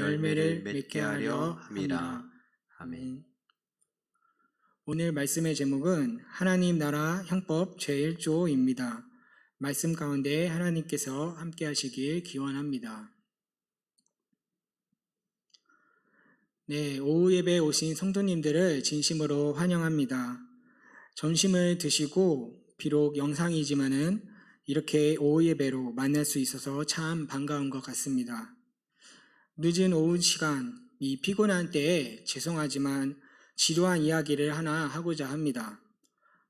열매를 맺게 하려 함이라. 아멘. 오늘 말씀의 제목은 하나님 나라 형법 제1조입니다. 말씀 가운데 하나님께서 함께 하시길 기원합니다. 네, 오후 예배에 오신 성도님들을 진심으로 환영합니다. 점심을 드시고 비록 영상이지만은 이렇게 오후 예배로 만날 수 있어서 참 반가운 것 같습니다. 늦은 오후 시간, 이 피곤한 때에 죄송하지만 지루한 이야기를 하나 하고자 합니다.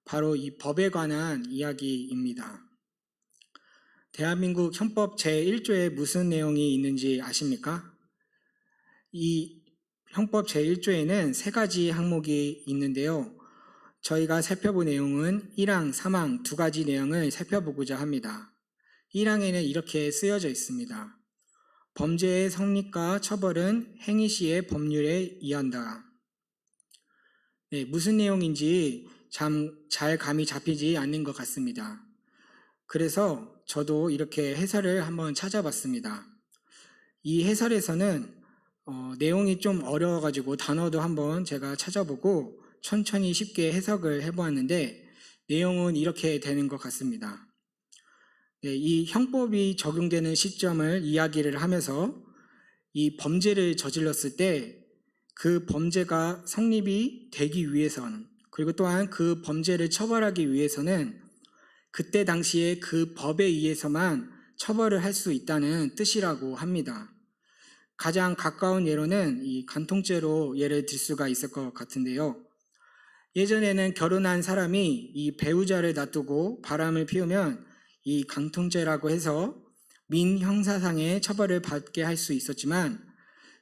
바로 이 법에 관한 이야기입니다. 대한민국 헌법 제1조에 무슨 내용이 있는지 아십니까? 이 헌법 제1조에는 3가지 항목이 있는데요. 저희가 살펴본 내용은 1항, 3항 두 가지 내용을 살펴보고자 합니다. 1항에는 이렇게 쓰여져 있습니다. 범죄의 성립과 처벌은 행위 시의 법률에 의한다. 네, 무슨 내용인지 잘 감이 잡히지 않는 것 같습니다. 그래서 저도 이렇게 해설을 한번 찾아봤습니다. 이 해설에서는 내용이 좀 어려워가지고 단어도 한번 제가 찾아보고 천천히 쉽게 해석을 해보았는데 내용은 이렇게 되는 것 같습니다. 네, 이 형법이 적용되는 시점을 이야기를 하면서 이 범죄를 저질렀을 때 그 범죄가 성립이 되기 위해서는, 그리고 또한 그 범죄를 처벌하기 위해서는 그때 당시에 그 법에 의해서만 처벌을 할 수 있다는 뜻이라고 합니다. 가장 가까운 예로는 이 간통죄로 예를 들 수가 있을 것 같은데요. 예전에는 결혼한 사람이 이 배우자를 놔두고 바람을 피우면 이 간통죄라고 해서 민형사상의 처벌을 받게 할 수 있었지만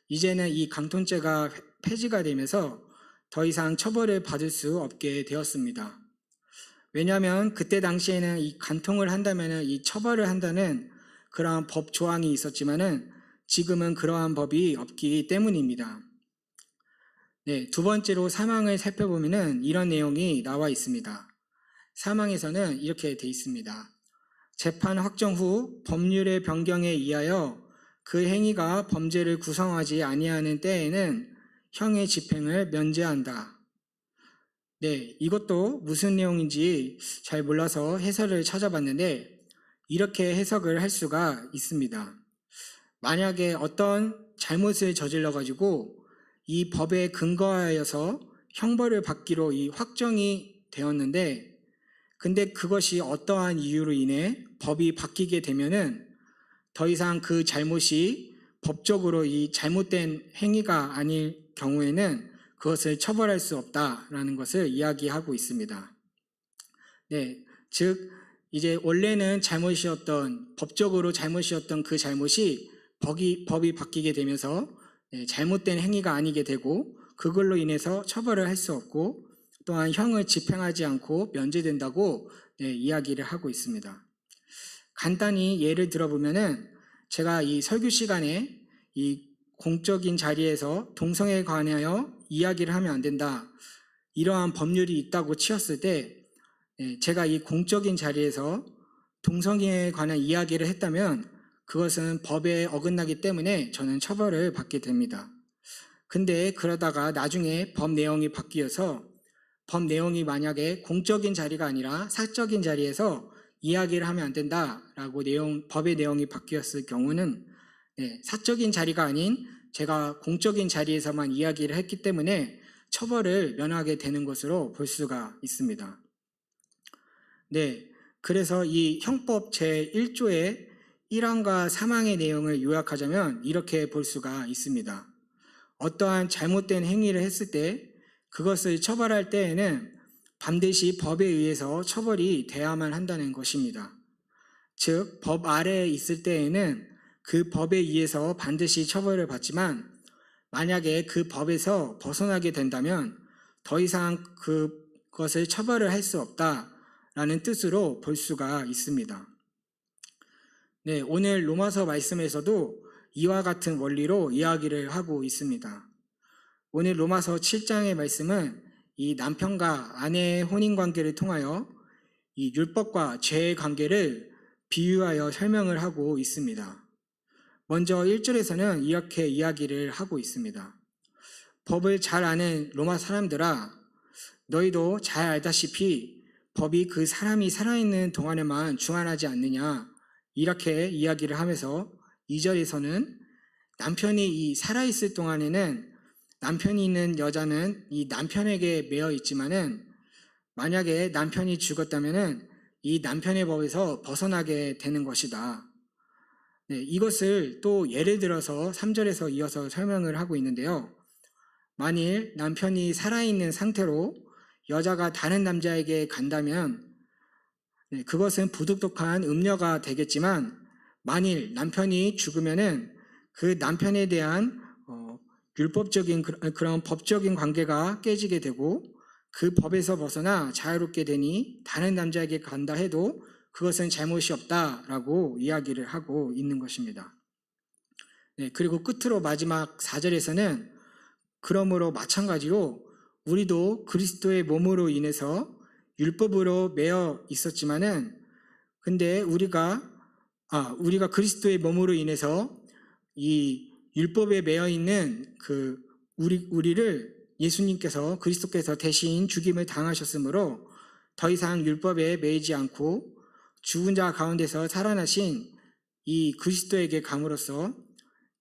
이제는 이 간통죄가 폐지가 되면서 더 이상 처벌을 받을 수 없게 되었습니다. 왜냐하면 그때 당시에는 이 간통을 한다면 이 처벌을 한다는 그러한 법 조항이 있었지만은 지금은 그러한 법이 없기 때문입니다. 네, 두 번째로 사망을 살펴보면은 이런 내용이 나와 있습니다. 사망에서는 이렇게 돼 있습니다. 재판 확정 후 법률의 변경에 의하여 그 행위가 범죄를 구성하지 아니하는 때에는 형의 집행을 면제한다. 네, 이것도 무슨 내용인지 잘 몰라서 해설을 찾아봤는데 이렇게 해석을 할 수가 있습니다. 만약에 어떤 잘못을 저질러가지고 이 법에 근거하여서 형벌을 받기로 이 확정이 되었는데 근데 그것이 어떠한 이유로 인해 법이 바뀌게 되면은 더 이상 그 잘못이 법적으로 이 잘못된 행위가 아닐 경우에는 그것을 처벌할 수 없다라는 것을 이야기하고 있습니다. 네, 즉 이제 원래는 잘못이었던, 법적으로 잘못이었던 그 잘못이 법이 바뀌게 되면서 잘못된 행위가 아니게 되고 그걸로 인해서 처벌을 할 수 없고 또한 형을 집행하지 않고 면제된다고 이야기를 하고 있습니다. 간단히 예를 들어보면은 제가 이 설교 시간에 이 공적인 자리에서 동성애에 관하여 이야기를 하면 안 된다, 이러한 법률이 있다고 치었을 때 제가 이 공적인 자리에서 동성애에 관한 이야기를 했다면 그것은 법에 어긋나기 때문에 저는 처벌을 받게 됩니다. 근데 그러다가 나중에 법 내용이 바뀌어서 법 내용이 만약에 공적인 자리가 아니라 사적인 자리에서 이야기를 하면 안 된다라고 법의 내용이 바뀌었을 경우는 사적인 자리가 아닌 제가 공적인 자리에서만 이야기를 했기 때문에 처벌을 면하게 되는 것으로 볼 수가 있습니다. 네, 그래서 이 형법 제1조의 1항과 3항의 내용을 요약하자면 이렇게 볼 수가 있습니다. 어떠한 잘못된 행위를 했을 때 그것을 처벌할 때에는 반드시 법에 의해서 처벌이 돼야만 한다는 것입니다. 즉, 법 아래에 있을 때에는 그 법에 의해서 반드시 처벌을 받지만 만약에 그 법에서 벗어나게 된다면 더 이상 그것을 처벌을 할 수 없다라는 뜻으로 볼 수가 있습니다. 네, 오늘 로마서 말씀에서도 이와 같은 원리로 이야기를 하고 있습니다. 오늘 로마서 7장의 말씀은 이 남편과 아내의 혼인관계를 통하여 이 율법과 죄의 관계를 비유하여 설명을 하고 있습니다. 먼저 1절에서는 이렇게 이야기를 하고 있습니다. 법을 잘 아는 로마 사람들아, 너희도 잘 알다시피 법이 그 사람이 살아있는 동안에만 중한하지 않느냐, 이렇게 이야기를 하면서 2절에서는 남편이 이 살아있을 동안에는 남편이 있는 여자는 이 남편에게 매여 있지만은 만약에 남편이 죽었다면은 이 남편의 법에서 벗어나게 되는 것이다. 네, 이것을 또 예를 들어서 3절에서 이어서 설명을 하고 있는데요. 만일 남편이 살아있는 상태로 여자가 다른 남자에게 간다면 그것은 부독독한 음녀가 되겠지만, 만일 남편이 죽으면은 그 남편에 대한 율법적인 그런 법적인 관계가 깨지게 되고 그 법에서 벗어나 자유롭게 되니 다른 남자에게 간다 해도 그것은 잘못이 없다라고 이야기를 하고 있는 것입니다. 네, 그리고 끝으로 마지막 4절에서는 그러므로 마찬가지로 우리도 그리스도의 몸으로 인해서 율법으로 매여 있었지만은 근데 우리가 그리스도의 몸으로 인해서 이 율법에 매여 있는 그 우리를 예수님께서 그리스도께서 대신 죽임을 당하셨으므로 더 이상 율법에 매이지 않고 죽은 자 가운데서 살아나신 이 그리스도에게 감으로써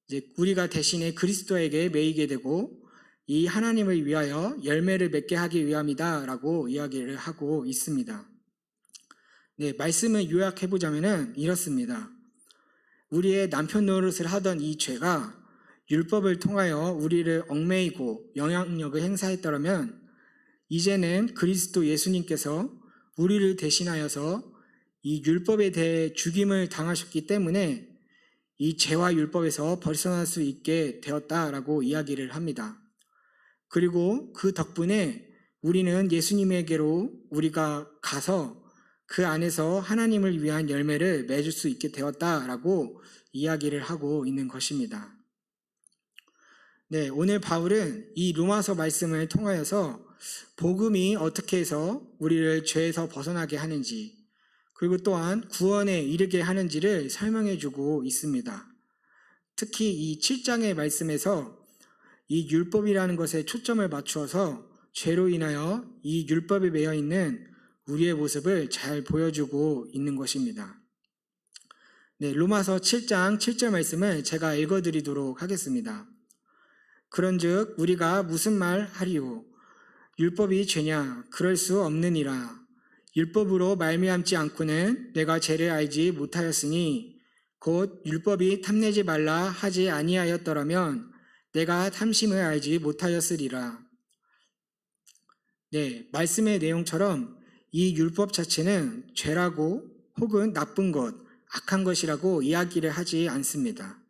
이제 우리가 대신에 그리스도에게 매이게 되고 이 하나님을 위하여 열매를 맺게 하기 위함이다라고 이야기를 하고 있습니다. 네, 말씀을 요약해 보자면은 이렇습니다. 우리의 남편 노릇을 하던 이 죄가 율법을 통하여 우리를 얽매이고 영향력을 행사했더라면 이제는 그리스도 예수님께서 우리를 대신하여서 이 율법에 대해 죽임을 당하셨기 때문에 이 죄와 율법에서 벗어날 수 있게 되었다라고 이야기를 합니다. 그리고 그 덕분에 우리는 예수님에게로 우리가 가서 그 안에서 하나님을 위한 열매를 맺을 수 있게 되었다라고 이야기를 하고 있는 것입니다. 네, 오늘 바울은 이 로마서 말씀을 통하여서 복음이 어떻게 해서 우리를 죄에서 벗어나게 하는지, 그리고 또한 구원에 이르게 하는지를 설명해 주고 있습니다. 특히 이 7장의 말씀에서 이 율법이라는 것에 초점을 맞추어서 죄로 인하여 이 율법에 매여 있는 우리의 모습을 잘 보여주고 있는 것입니다. 네, 로마서 7장 7절 말씀을 제가 읽어드리도록 하겠습니다. 그런즉 우리가 무슨 말 하리요? 율법이 죄냐? 그럴 수 없느니라. 율법으로 말미암지 않고는 내가 죄를 알지 못하였으니 곧 율법이 탐내지 말라 하지 아니하였더라면 내가 탐심을 알지 못하였으리라. 네, 말씀의 내용처럼 이 율법 자체는 죄라고 혹은 나쁜 것, 악한 것이라고 이야기를 하지 않습니다.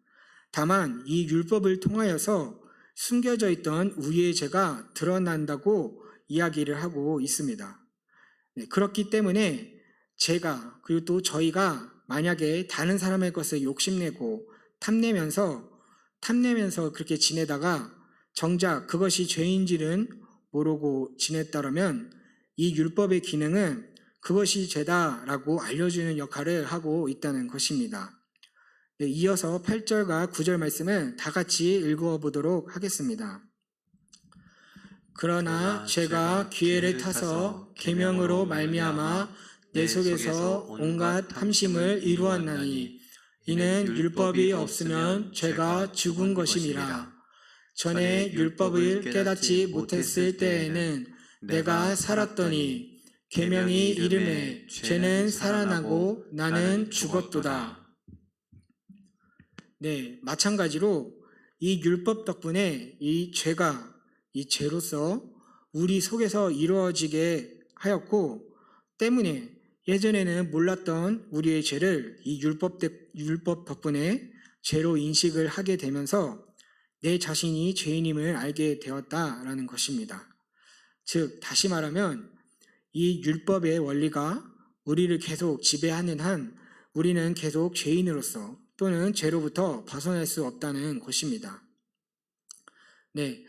다만 이 율법을 통하여서 숨겨져 있던 우리의 죄가 드러난다고 이야기를 하고 있습니다. 네, 그렇기 때문에 제가 그리고 또 저희가 만약에 다른 사람의 것을 욕심내고 탐내면서 그렇게 지내다가 정작 그것이 죄인지는 모르고 지냈다면 이 율법의 기능은 그것이 죄다라고 알려주는 역할을 하고 있다는 것입니다. 네, 이어서 8절과 9절 말씀을 다 같이 읽어보도록 하겠습니다. 그러나 죄가 기회를 타서 계명으로 말미암아 내 속에서 온갖 탐심을 이루었나니 이는 율법이 없으면 죄가 죽은 것임이라. 전에 율법을 깨닫지 못했을 때에는 내가 살았더니 계명이 이름에 죄는 살아나고 나는 죽었도다. 네, 마찬가지로 이 율법 덕분에 이 죄로서 우리 속에서 이루어지게 하였고 때문에 예전에는 몰랐던 우리의 죄를 이 율법 덕분에 죄로 인식을 하게 되면서 내 자신이 죄인임을 알게 되었다라는 것입니다. 즉 다시 말하면 이 율법의 원리가 우리를 계속 지배하는 한 우리는 계속 죄인으로서 또는 죄로부터 벗어날 수 없다는 것입니다. 네,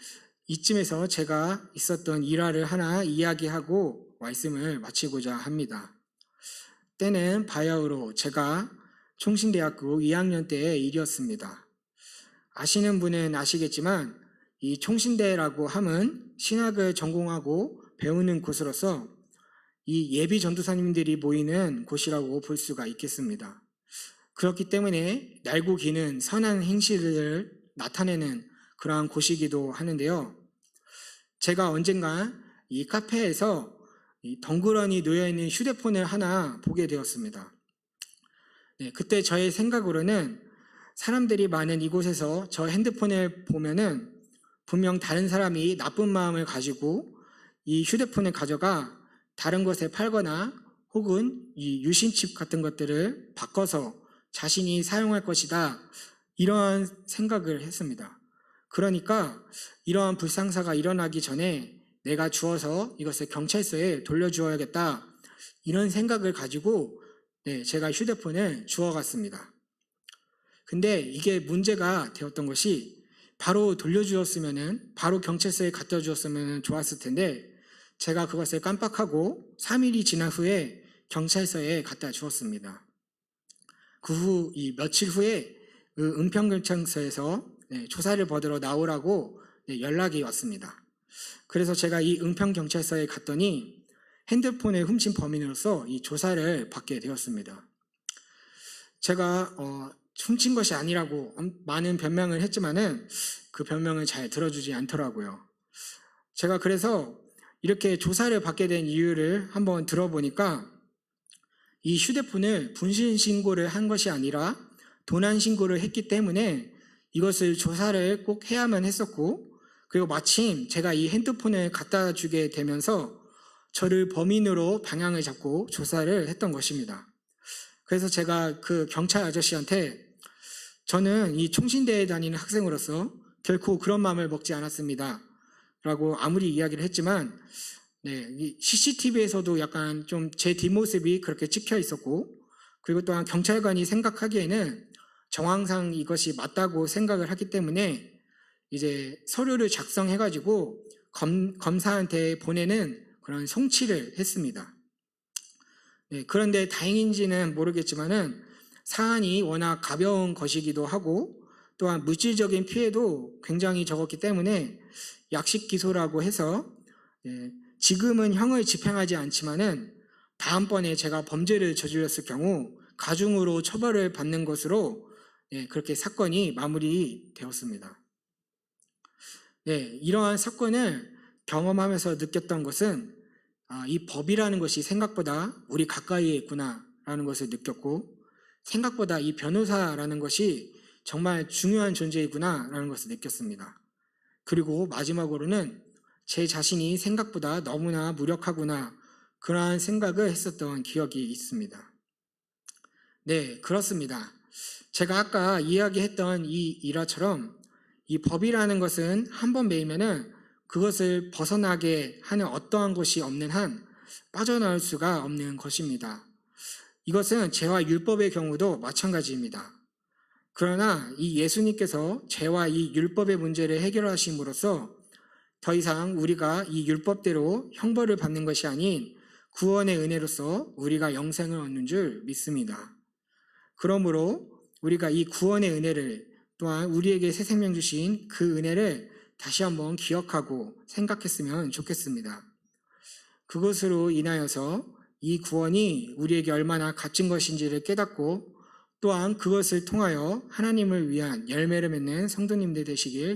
이쯤에서 제가 있었던 일화를 하나 이야기하고 말씀을 마치고자 합니다. 때는 바야흐로 제가 총신대학교 2학년 때의 일이었습니다. 아시는 분은 아시겠지만 이 총신대라고 함은 신학을 전공하고 배우는 곳으로서 이 예비 전도사님들이 모이는 곳이라고 볼 수가 있겠습니다. 그렇기 때문에 날고 기는 선한 행실을 나타내는 그러한 곳이기도 하는데요. 제가 언젠가 이 카페에서 이 덩그러니 놓여있는 휴대폰을 하나 보게 되었습니다. 그때 저의 생각으로는 사람들이 많은 이곳에서 저 핸드폰을 보면은 분명 다른 사람이 나쁜 마음을 가지고 이 휴대폰을 가져가 다른 곳에 팔거나 혹은 이 유심칩 같은 것들을 바꿔서 자신이 사용할 것이다, 이러한 생각을 했습니다. 그러니까 이러한 불상사가 일어나기 전에 내가 주어서 이것을 경찰서에 돌려주어야겠다, 이런 생각을 가지고 제가 휴대폰을 주워갔습니다. 근데 이게 문제가 되었던 것이 바로 돌려주었으면, 바로 경찰서에 갖다 주었으면 좋았을 텐데 제가 그것을 깜빡하고 3일이 지난 후에 경찰서에 갖다 주었습니다. 그 후 며칠 후에 그 은평경찰서에서 조사를 받으러 나오라고 연락이 왔습니다. 그래서 제가 이 은평경찰서에 갔더니 핸드폰을 훔친 범인으로서 이 조사를 받게 되었습니다. 제가 훔친 것이 아니라고 많은 변명을 했지만은 그 변명을 잘 들어주지 않더라고요. 제가 그래서 이렇게 조사를 받게 된 이유를 한번 들어보니까 이 휴대폰을 분실 신고를 한 것이 아니라 도난 신고를 했기 때문에 이것을 조사를 꼭 해야만 했었고, 그리고 마침 제가 이 핸드폰을 갖다 주게 되면서 저를 범인으로 방향을 잡고 조사를 했던 것입니다. 그래서 제가 그 경찰 아저씨한테 저는 이 총신대에 다니는 학생으로서 결코 그런 마음을 먹지 않았습니다 라고 아무리 이야기를 했지만 이 CCTV에서도 약간 좀 제 뒷모습이 그렇게 찍혀 있었고, 그리고 또한 경찰관이 생각하기에는 정황상 이것이 맞다고 생각을 하기 때문에 이제 서류를 작성해가지고 검사한테 보내는 그런 송치를 했습니다. 그런데 다행인지는 모르겠지만은 사안이 워낙 가벼운 것이기도 하고 또한 물질적인 피해도 굉장히 적었기 때문에 약식 기소라고 해서 지금은 형을 집행하지 않지만은 다음번에 제가 범죄를 저질렀을 경우 가중으로 처벌을 받는 것으로 그렇게 사건이 마무리되었습니다. 이러한 사건을 경험하면서 느꼈던 것은 이 법이라는 것이 생각보다 우리 가까이에 있구나라는 것을 느꼈고, 생각보다 이 변호사라는 것이 정말 중요한 존재이구나라는 것을 느꼈습니다. 그리고 마지막으로는 제 자신이 생각보다 너무나 무력하구나, 그러한 생각을 했었던 기억이 있습니다. 그렇습니다. 제가 아까 이야기했던 이 일화처럼 이 법이라는 것은 한번 매이면은 그것을 벗어나게 하는 어떠한 것이 없는 한 빠져나올 수가 없는 것입니다. 이것은 죄와 율법의 경우도 마찬가지입니다. 그러나 이 예수님께서 죄와 이 율법의 문제를 해결하심으로써 더 이상 우리가 이 율법대로 형벌을 받는 것이 아닌 구원의 은혜로서 우리가 영생을 얻는 줄 믿습니다. 그러므로 우리가 이 구원의 은혜를, 또한 우리에게 새 생명 주신 그 은혜를 다시 한번 기억하고 생각했으면 좋겠습니다. 그것으로 인하여서 이 구원이 우리에게 얼마나 값진 것인지를 깨닫고, 또한 그것을 통하여 하나님을 위한 열매를 맺는 성도님들 되시길